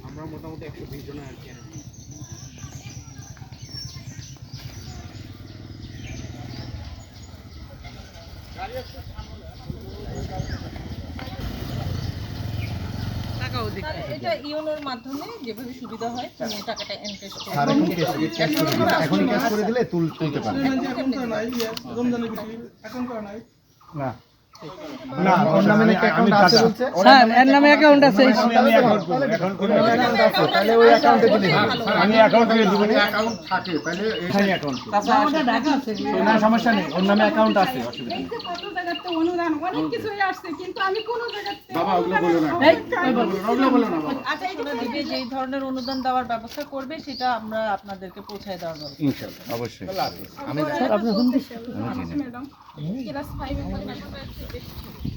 আমরা মোটামুটি 120 জন আর কি। এটা ইওনোর মাধ্যমে যেভাবে সুবিধা হয় তুমি টাকাটা এনকেশ করে এখন ক্যাশ করে দিলে তুলতে পারবে না না ওর নামে নাকি অ্যাকাউন্ট আছে বলছে স্যার এর নামে অ্যাকাউন্ট আছে তাহলে ওই অ্যাকাউন্টে দিলে আমি অ্যাকাউন্টে দিব না। অ্যাকাউন্ট থাকে তাহলে এখানে অ্যাকাউন্ট আমাদের ঢাকা আছে না, সমস্যা নেই, ওর নামে অ্যাকাউন্ট আছে, অসুবিধা নেই। এই যে কত জায়গাতে অনুদান অনেক কিছুই আসছে, কিন্তু আমি কোনো জায়গাতে বাবা ওগুলো বলো না, এই ওই বল ওগুলো বলো না বাবা। আচ্ছা এই যে যেই ধরনের অনুদান দেওয়ার ব্যবস্থা করবে সেটা আমরা আপনাদেরকে পৌঁছায় দেওয়ার ব্যবস্থা ইনশাআল্লাহ অবশ্যই আমি স্যার আপনি শুনতে ম্যাডাম ক্লাস 5 এর